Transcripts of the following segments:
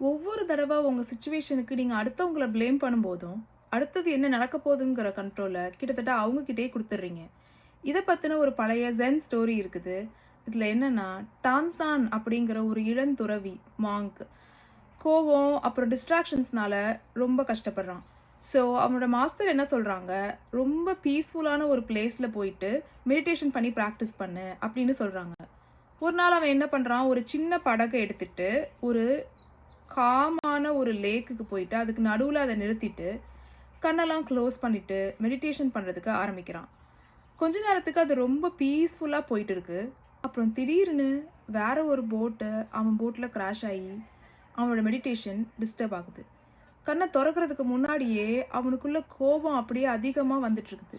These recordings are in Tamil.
ஒவ்வொரு தடவை உங்க சிச்சுவேஷனுக்கு நீங்க அடுத்தவங்கள ப்ளேம் பண்ணும்போதும், அடுத்தது என்ன நடக்க போகுதுங்கிற கண்ட்ரோல கிட்டத்தட்ட அவங்க கிட்டயே குடுத்துடுறீங்க. இத பத்தின ஒரு பழைய ஜென் ஸ்டோரி இருக்குது. இதுல என்னன்னா, டான்சான் அப்படிங்கிற ஒரு இளந்துறவி மாங்க் கோவம் அப்புறம் டிஸ்ட்ராக்ஷன்ஸ்னால ரொம்ப கஷ்டப்படுறான். ஸோ அவனோட மாஸ்டர் என்ன சொல்றாங்க, ரொம்ப பீஸ்ஃபுல்லான ஒரு பிளேஸ்ல போயிட்டு மெடிடேஷன் பண்ணி பிராக்டிஸ் பண்ணு அப்படின்னு சொல்றாங்க. ஒரு நாள் அவன் என்ன பண்றான், ஒரு சின்ன படக எடுத்துட்டு ஒரு காமான ஒரு லேக்குக்கு போயிட்டு, அதுக்கு நடுவுல அத நிறுத்திட்டு, கண்ணெல்லாம் க்ளோஸ் பண்ணிட்டு, மெடிடேஷன் பண்றதுக்கு ஆரம்பிக்கிறான். கொஞ்ச நேரத்துக்கு அது ரொம்ப பீஸ்ஃபுல்லா போயிட்டு இருக்கு. அப்புறம் திடீர்னு வேற ஒரு போட்டு அவன் போட்ல கிராஷ் ஆயி, அவனோட மெடிடேஷன் டிஸ்டர்ப் ஆகுது. கண்ண தொறக்கறதுக்கு முன்னாடியே அவனுக்குள்ள கோபம் அப்படியே அதிகமா வந்துட்டு இருக்குது.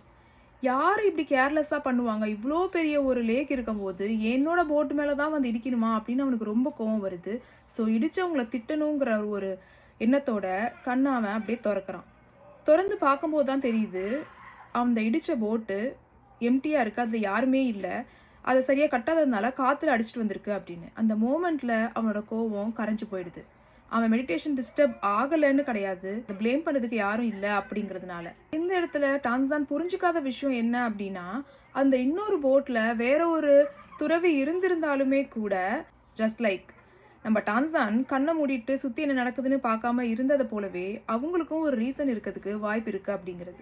யாரு இப்படி கேர்லெஸ்ஸா பண்ணுவாங்க? இவ்ளோ பெரிய ஒரு லேக் இருக்கும்போது, என்னோட போட் மேல தான் வந்து இடிக்கணுமா? அப்படின்னு அவனுக்கு ரொம்ப கோவம் வருது. ஸோ இடிச்சவங்கள திட்டணுங்கிற ஒரு எண்ணத்தோட கண்ண அவன் அப்படியே தொறக்குறான். தொறந்து பார்க்கும்போது தான் தெரியுது, அந்த இடிச்ச போட்டு எம்ப்டியா இருக்கு. அதுல யாருமே இல்ல. அத சரியா கட்டாததுனால காத்துல அடிச்சுட்டு வந்திருக்கு அப்படின்னு. அந்த மொமெண்ட்ல அவனோட கோவம் கரைஞ்சு போயிடுது. அவன் மெடிடேஷன் டிஸ்டர்ப் ஆகலன்னு கிடையாது. ப்ளேம் பண்ணதுக்கு யாரும் இல்ல அப்படிங்கிறதுனால. இந்த இடத்துல டான்சான் புரிஞ்சுக்காத விஷயம் என்ன அப்படின்னா, அந்த இன்னொரு போட்ல வேற ஒரு துறவி இருந்திருந்தாலுமே கூட, ஜஸ்ட் லைக் நம்ம டான்சான் கண்ண மூடிட்டு சுத்தி என்ன நடக்குதுன்னு பார்க்காம இருந்தத போலவே, அவங்களுக்கும் ஒரு ரீசன் இருக்கதுக்கு வாய்ப்பு இருக்கு அப்படிங்கிறது.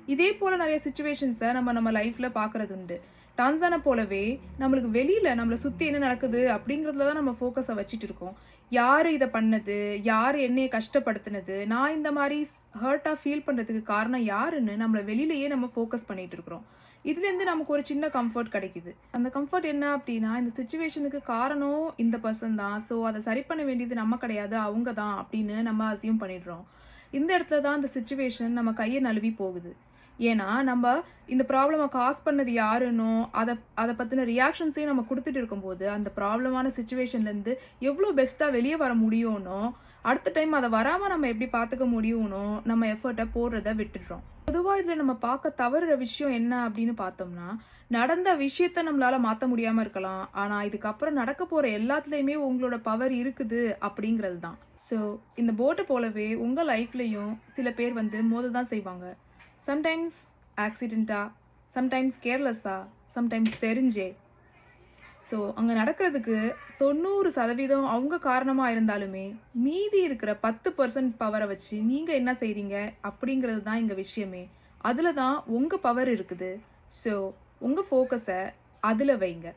இதே போல நெறைய சிச்சுவேஷன்ஸ நம்ம லைஃப்ல பார்க்கறது உண்டு. டான்சான போலவே நம்மளுக்கு வெளியில நம்மள சுத்தி என்ன நடக்குது அப்படிங்கிறதுல தான் நம்ம ஃபோக்கஸ வச்சுட்டு இருக்கோம். யாரு இத பண்ணது? யாரு என்னைய கஷ்டப்படுத்துனது? நான் இந்த மாரி ஹர்ட்டா ஃபீல் பண்றதுக்கு காரணம் யாருன்னு நம்மள வெளியிலேயே நம்ம ஃபோக்கஸ் பண்ணிட்டு இருக்கிறோம். இதுலேருந்து நமக்கு ஒரு சின்ன கம்ஃபர்ட் கிடைக்குது. அந்த கம்ஃபர்ட் என்ன அப்டின்னா, இந்த சிச்சுவேஷனுக்கு காரணம் இந்த பெர்சன் தான். ஸோ அத சரி பண்ண வேண்டியது நம்ம கிடையாது, அவங்க தான் அப்படின்னு நம்ம அஸ்யூம் பண்ணிடுறோம். இந்த இடத்துல தான் அந்த சிச்சுவேஷன் நம்ம கைய நழுவி போகுது. ஏன்னா, நம்ப இந்த ப்ராப்ளம காஸ் பண்ணது யாருன்னோ, அத அத பத்தின ரியாக்ஷன்ஸையும் நம்ம குடுத்துட்டு இருக்கும்போது, அந்த ப்ராப்ளமான சிச்சுவேஷன்லேருந்து எவ்ளோ பெஸ்ட்டா வெளிய வர முடியும்னோ, அடுத்த டைம் அத வராம நம்ம எப்படி பார்த்துக்க முடியும்னோ, நம்ம எஃபர்ட்ட போடுறத விட்டுடுறோம். பொதுவா இதுல நம்ம பார்க்க தவறுற விஷயம் என்ன அப்படின்னு பார்த்தோம்னா, நடந்த விஷயத்த நம்மளால மாத்த முடியாம இருக்கலாம். ஆனா, இதுக்கப்புறம் நடக்க போற எல்லாத்துலயுமே உங்களோட பவர் இருக்குது அப்படிங்கிறது தான். ஸோ, இந்த போட்ட போலவே உங்க லைஃப்லயும் சில பேர் வந்து மோத தான் செய்வாங்க. சம்டைம்ஸ் ஆக்சிடென்ட்டா, சம்டைம்ஸ் கேர்லெஸ்ஸா, சம்டைம்ஸ் தெரிஞ்சே. ஸோ, அங்க நடக்கிறதுக்கு 90% அவங்க காரணமா இருந்தாலுமே, மீதி இருக்கிற 10% பவர வச்சு நீங்க என்ன செய்றீங்க? அப்படிங்கிறது தான் இங்க விஷயமே. அதுல தான் உங்க பவர் இருக்குது. ஸோ, உங்க ஃபோக்கஸ அதுல வைங்க.